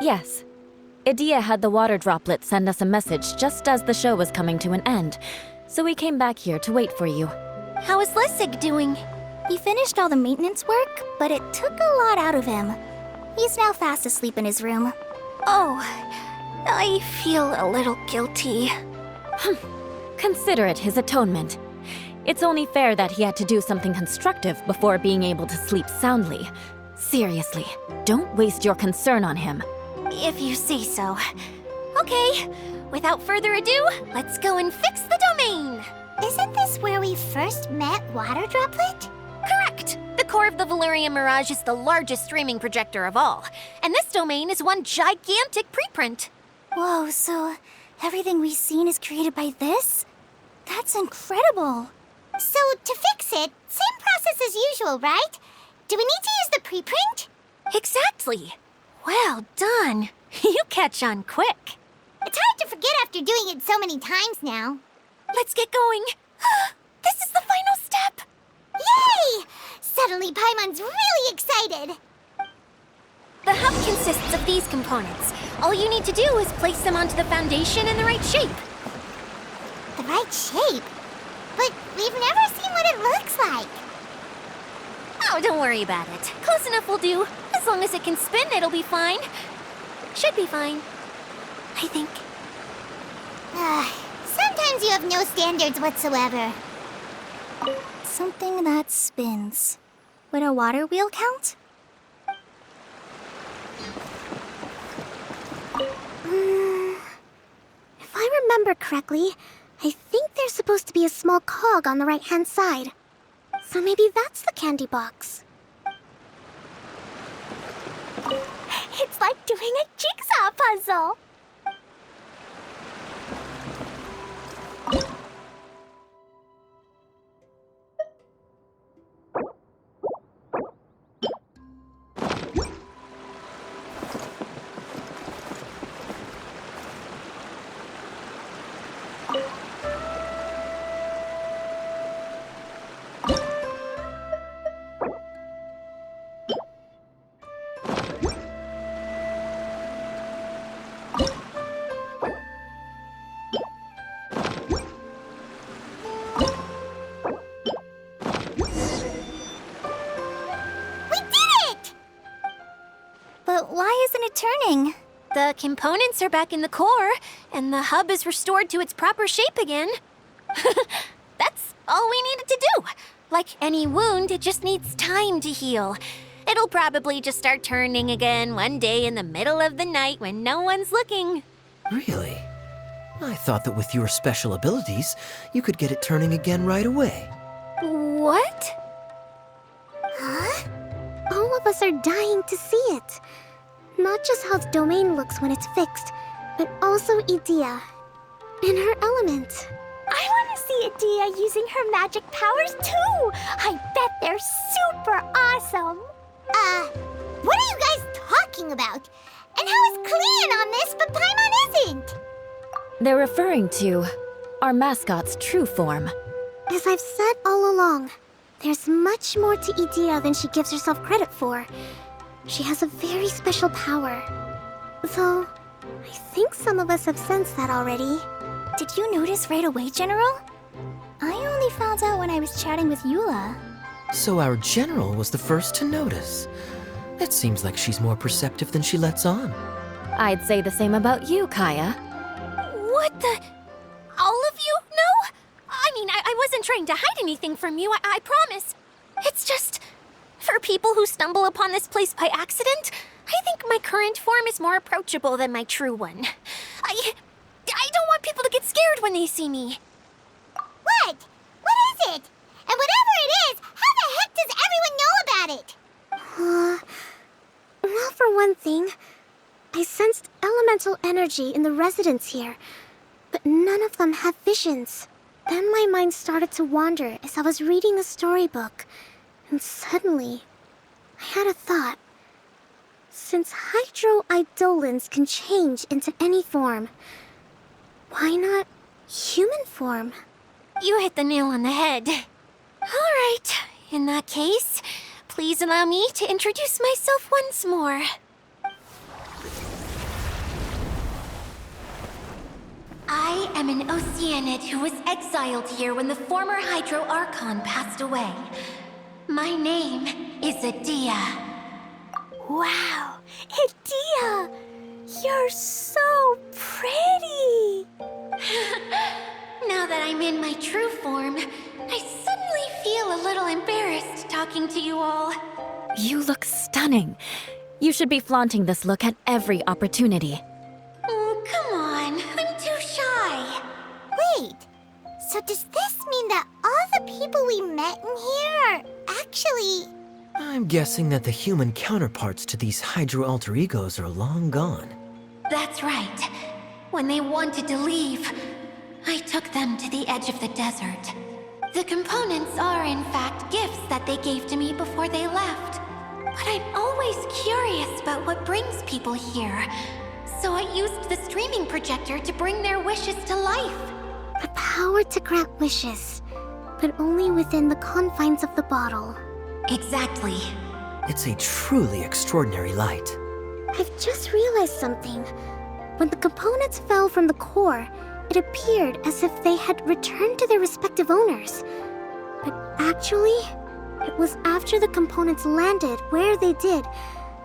Yes. Idea had the water droplet send us a message just as the show was coming to an end, so we came back here to wait for you. How is Lessig doing? He finished all the maintenance work, but it took a lot out of him. He's now fast asleep in his room. Oh, I feel a little guilty. Consider it his atonement. It's only fair that he had to do something constructive before being able to sleep soundly. Seriously, don't waste your concern on him. If you say so. Okay, without further ado, let's go and fix the domain! Isn't this where we first met Water Droplet? Correct! The core of the Valerian Mirage is the largest streaming projector of all, and this domain is one gigantic preprint. Whoa, so everything we've seen is created by this? That's incredible! So, to fix it, same process as usual, right? Do we need to use the preprint? Exactly! Well done! You catch on quick. It's hard to forget after doing it so many times now. Let's get going. This is the final step! Yay! Suddenly Paimon's really excited. The hub consists of these components. All you need to do is place them onto the foundation in the right shape. The right shape? But we've never seen what it looks like. Oh, don't worry about it. Close enough will do. As long as it can spin, it'll be fine. Should be fine. I think. Sometimes you have no standards whatsoever. Something that spins. Would a water wheel count? If I remember correctly, I think there's supposed to be a small cog on the right-hand side. So maybe that's the candy box. It's like doing a jigsaw puzzle. But why isn't it turning? The components are back in the core, and the hub is restored to its proper shape again. That's all we needed to do. Like any wound, it just needs time to heal. It'll probably just start turning again one day in the middle of the night when no one's looking. Really? I thought that with your special abilities, you could get it turning again right away. What? Huh? All of us are dying to see it. Not just how the domain looks when it's fixed, but also Idea. In her element. I want to see Idea using her magic powers too! I bet they're super awesome! What are you guys talking about? And how is Kleon on this but Paimon isn't? They're referring to our mascot's true form. As I've said all along, there's much more to Idea than she gives herself credit for. She has a very special power. Though, I think some of us have sensed that already. Did you notice right away, General? I only found out when I was chatting with Eula. So our general was the first to notice. It seems like she's more perceptive than she lets on. I'd say the same about you, Kaya. What the? All of you? No? I mean, I wasn't trying to hide anything from you, I promise. It's just, for people who stumble upon this place by accident, I think my current form is more approachable than my true one. I don't want people to get scared when they see me. What? What is it? And whatever it is, how the heck does everyone know about it? Well, for one thing, I sensed elemental energy in the residents here. but none of them have visions. Then my mind started to wander as I was reading a storybook, and suddenly, I had a thought. Since hydroidolins can change into any form, why not human form? You hit the nail on the head. All right, in that case, please allow me to introduce myself once more. I am an Oceanid who was exiled here when the former Hydro Archon passed away. My name is Adia. Wow, Idia! You're so pretty! Now that I'm in my true form, I suddenly feel a little embarrassed talking to you all. You look stunning. You should be flaunting this look at every opportunity. Oh, come on, I'm too shy. Wait, so does this mean that all the people we met in here are actually... I'm guessing that the human counterparts to these Hydro alter egos are long gone. That's right. When they wanted to leave, I took them to the edge of the desert. The components are, in fact, gifts that they gave to me before they left. But I'm always curious about what brings people here. So I used the streaming projector to bring their wishes to life. The power to grant wishes, but only within the confines of the bottle. Exactly. It's a truly extraordinary light. I've just realized something. When the components fell from the core, it appeared as if they had returned to their respective owners. But actually, it was after the components landed where they did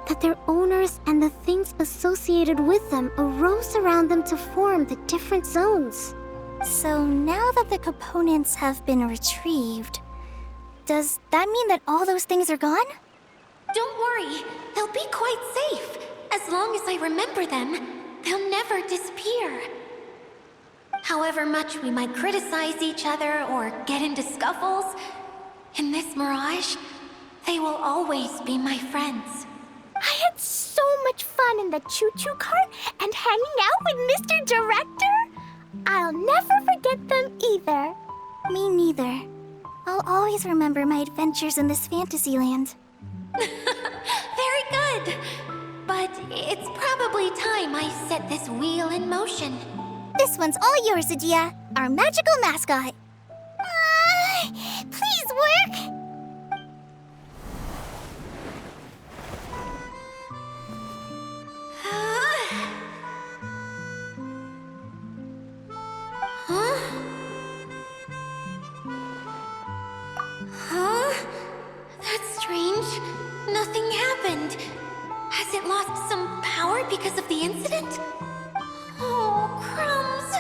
that their owners and the things associated with them arose around them to form the different zones. So now that the components have been retrieved, does that mean that all those things are gone? Don't worry, they'll be quite safe. As long as I remember them, they'll never disappear. However much we might criticize each other or get into scuffles, in this mirage, they will always be my friends. I had so much fun in the choo-choo cart and hanging out with Mr. Director. I'll never forget them either. Me neither. I'll always remember my adventures in this fantasy land. Very good. But it's probably time I set this wheel in motion. This one's all yours, Adia, our magical mascot. Please work! Huh? That's strange. Nothing happened. Has it lost some power because of the incident? Oh, crumbs!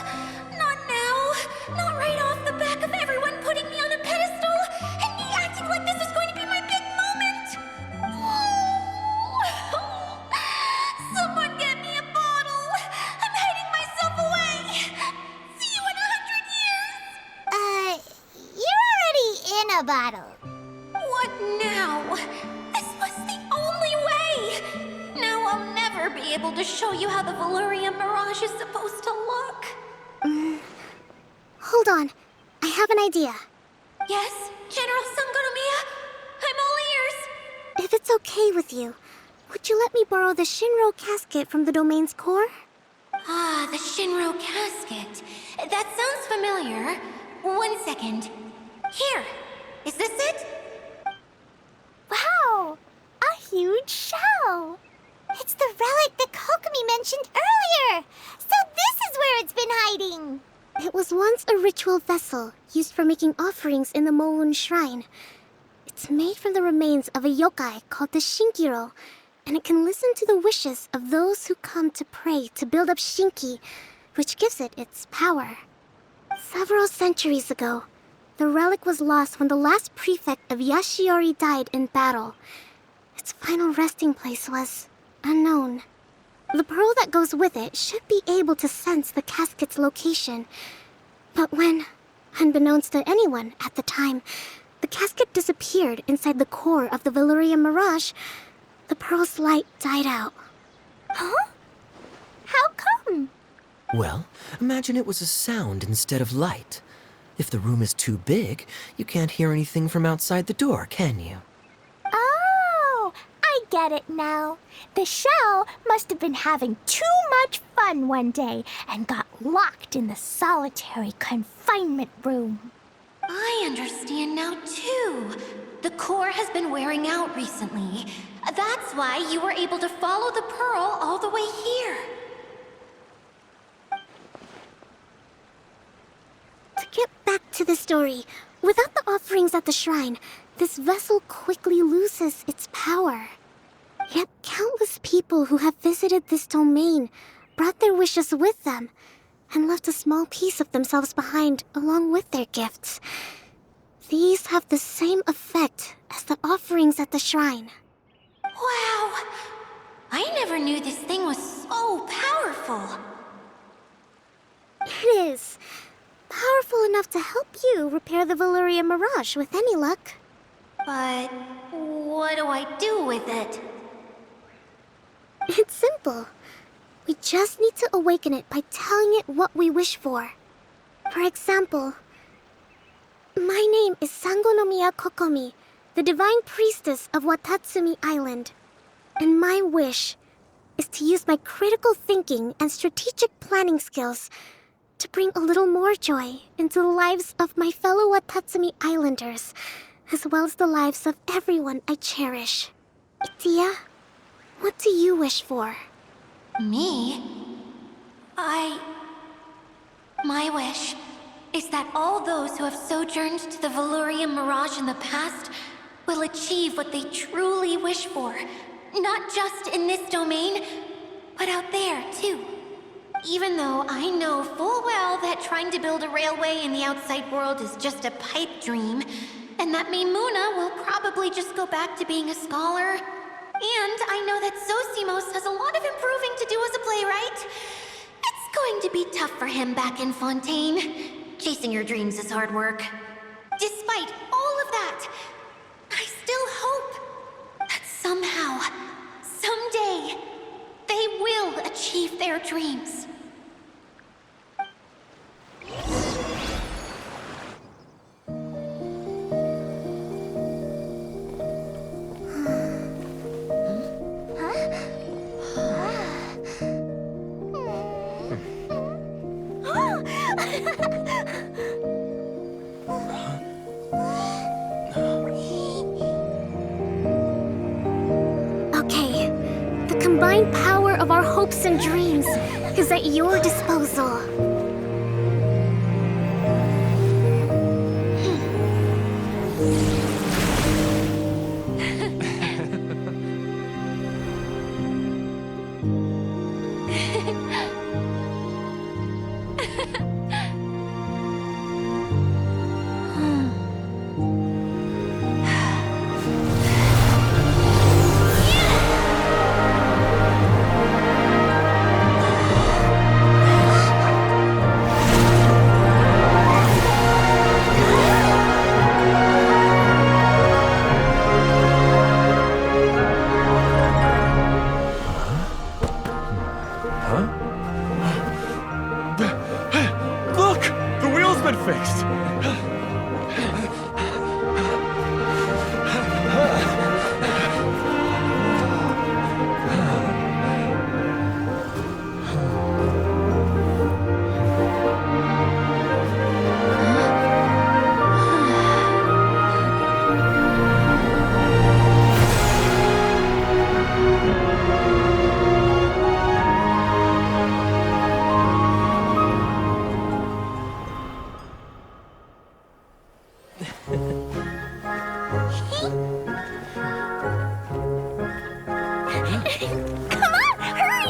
Not now! Not right off the back of everyone putting me on a pedestal and me acting like this is going to be my big moment! Oh. Someone get me a bottle! I'm hiding myself away! See you in 100 years! You're already in a bottle. What now? This was the only way! Now I'll never be able to show you how the Valyria Mirage is supposed to look. Hold on, I have an idea. Yes, General Sangonomiya? I'm all ears. If it's okay with you, would you let me borrow the Shinro casket from the domain's core? Ah, the Shinro casket. That sounds familiar. 1 second. Here. Is this it? Wow! A huge shell! It's the relic that Kokomi mentioned earlier! So this is where it's been hiding! It was once a ritual vessel used for making offerings in the Moun Shrine. It's made from the remains of a yokai called the Shinkiro, and it can listen to the wishes of those who come to pray to build up Shinki, which gives it its power. Several centuries ago, the relic was lost when the last prefect of Yashiori died in battle. Its final resting place was unknown. The pearl that goes with it should be able to sense the casket's location. But when, unbeknownst to anyone at the time, the casket disappeared inside the core of the Valyria Mirage, the pearl's light died out. Huh? How come? Well, imagine it was a sound instead of light. If the room is too big, you can't hear anything from outside the door, can you? Oh, I get it now. The shell must have been having too much fun one day and got locked in the solitary confinement room. I understand now, too. The core has been wearing out recently. That's why you were able to follow the pearl all the way here. To get back to the story, without the offerings at the shrine, this vessel quickly loses its power. Yet countless people who have visited this domain brought their wishes with them and left a small piece of themselves behind along with their gifts. These have the same effect as the offerings at the shrine. Wow! I never knew this thing was so powerful. It is. Powerful enough to help you repair the Valyria Mirage with any luck. But what do I do with it? It's simple. We just need to awaken it by telling it what we wish for. For example, my name is Sangonomiya Kokomi, the divine priestess of Watatsumi Island. And my wish is to use my critical thinking and strategic planning skills to bring a little more joy into the lives of my fellow Watatsumi Islanders, as well as the lives of everyone I cherish. Itia, what do you wish for? Me? My wish is that all those who have sojourned to the Valyria Mirage in the past will achieve what they truly wish for. Not just in this domain, but out there, too. Even though I know full well that trying to build a railway in the outside world is just a pipe dream, and that Maimuna will probably just go back to being a scholar. And I know that Zosimos has a lot of improving to do as a playwright. It's going to be tough for him back in Fontaine. Chasing your dreams is hard work. Despite all of that, I still hope that somehow, someday, they will achieve their dreams. Okay, the combined power of our hopes and dreams is at your disposal. Look! The wheel's been fixed! Come on, hurry!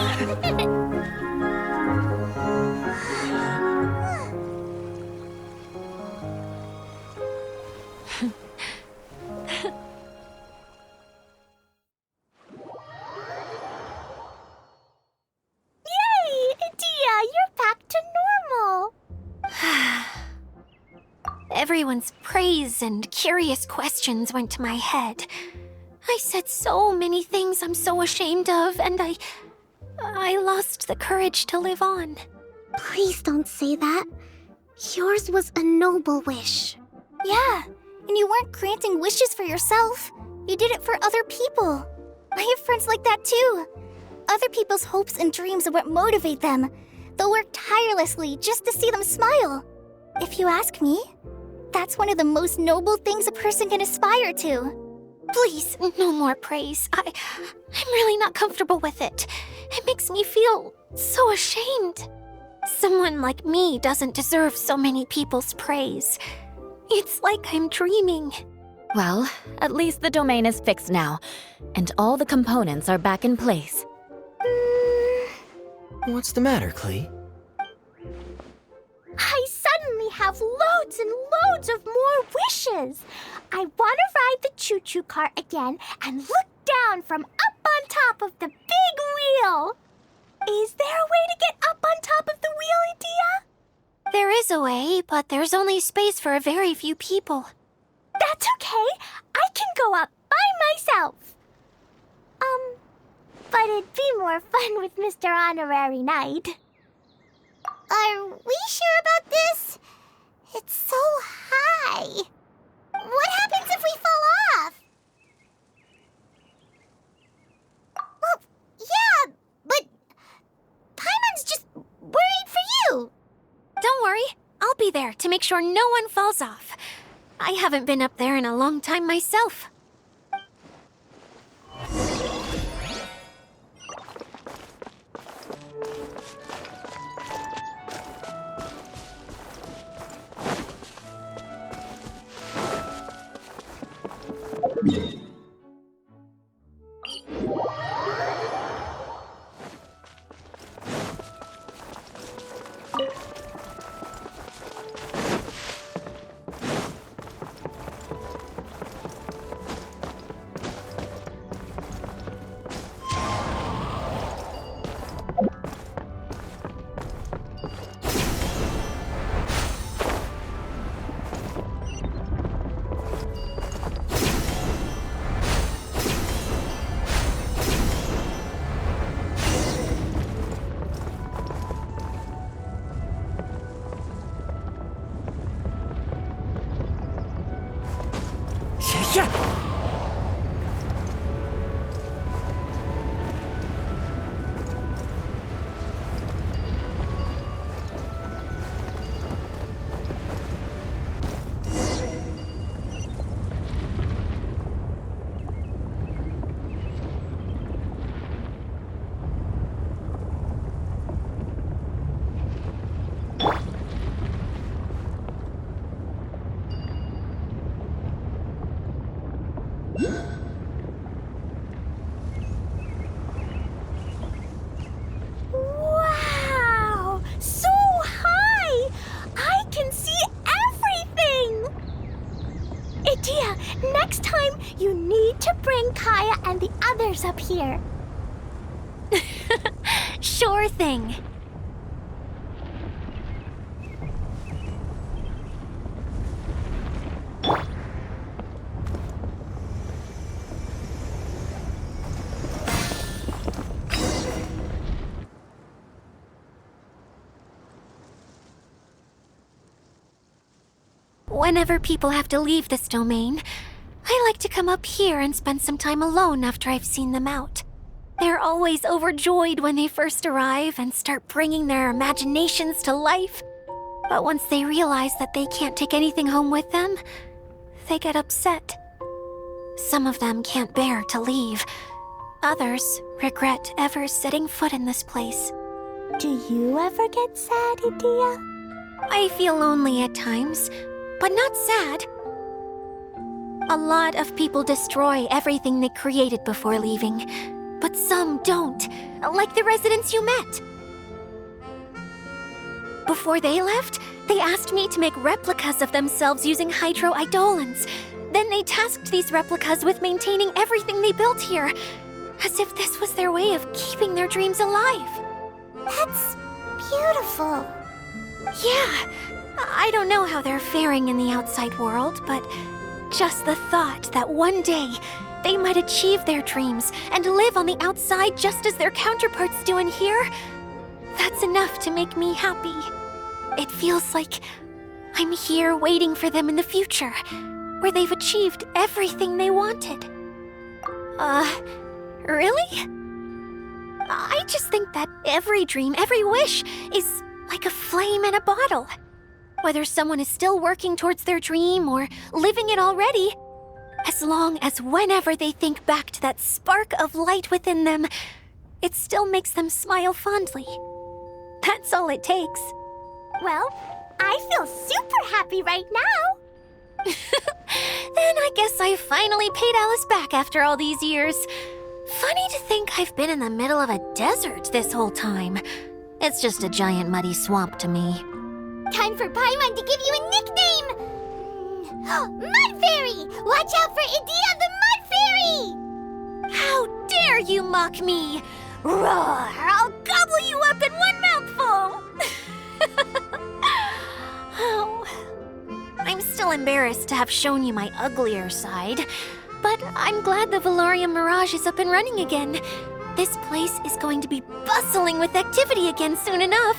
Yay! Dia, you're back to normal! Everyone's praise and curious questions went to my head. I said so many things I'm so ashamed of, and I lost the courage to live on. Please don't say that. Yours was a noble wish. Yeah, and you weren't granting wishes for yourself. You did it for other people. I have friends like that too. Other people's hopes and dreams are what motivate them. They'll work tirelessly just to see them smile. If you ask me, that's one of the most noble things a person can aspire to. Please, no more praise. I'm really not comfortable with it. It makes me feel so ashamed. Someone like me doesn't deserve so many people's praise. It's like I'm dreaming. Well, at least the domain is fixed now, and all the components are back in place. What's the matter, Klee? I suddenly have loads and loads of more wishes. I want to ride the choo-choo cart again and look down from up on top of the big wheel. Is there a way to get up on top of the wheel, Edea? There is a way, but there's only space for a very few people. That's okay. I can go up by myself. But it'd be more fun with Mr. Honorary Knight. Are we sure about this? It's so high. What happens if we fall off? Well, yeah, but Paimon's just worried for you. Don't worry, I'll be there to make sure no one falls off. I haven't been up there in a long time myself. Yeah! Wow! So high! I can see everything! Edea, next time you need to bring Kaya and the others up here. Sure thing. Whenever people have to leave this domain, I like to come up here and spend some time alone after I've seen them out. They're always overjoyed when they first arrive and start bringing their imaginations to life. But once they realize that they can't take anything home with them, they get upset. Some of them can't bear to leave. Others regret ever setting foot in this place. Do you ever get sad, Edea? I feel lonely at times, but not sad. A lot of people destroy everything they created before leaving, but some don't, like the residents you met. Before they left, they asked me to make replicas of themselves using hydro-eidolons. Then they tasked these replicas with maintaining everything they built here, as if this was their way of keeping their dreams alive. That's beautiful. Yeah, I don't know how they're faring in the outside world, but just the thought that one day they might achieve their dreams and live on the outside just as their counterparts do in here, That's enough to make me happy. It feels like I'm here waiting for them in the future, where they've achieved everything they wanted. Really? I just think that every dream, every wish, is like a flame in a bottle. Whether someone is still working towards their dream or living it already, as long as whenever they think back to that spark of light within them, it still makes them smile fondly. That's all it takes. Well, I feel super happy right now. Then I guess I finally paid Alice back after all these years. Funny to think I've been in the middle of a desert this whole time. It's just a giant muddy swamp to me. Time for Paimon to give you a nickname! Mud Fairy! Watch out for Idea the Mud Fairy! How dare you mock me! Roar! I'll gobble you up in one mouthful! Oh. I'm still embarrassed to have shown you my uglier side, but I'm glad the Valorium Mirage is up and running again. This place is going to be bustling with activity again soon enough.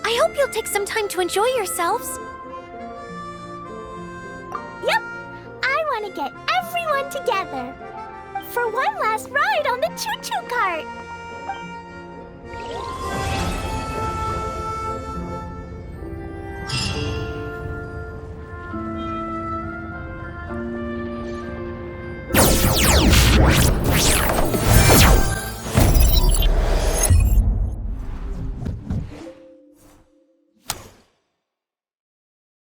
I hope you'll take some time to enjoy yourselves. Yep, I want to get everyone together for one last ride on the choo-choo cart. What?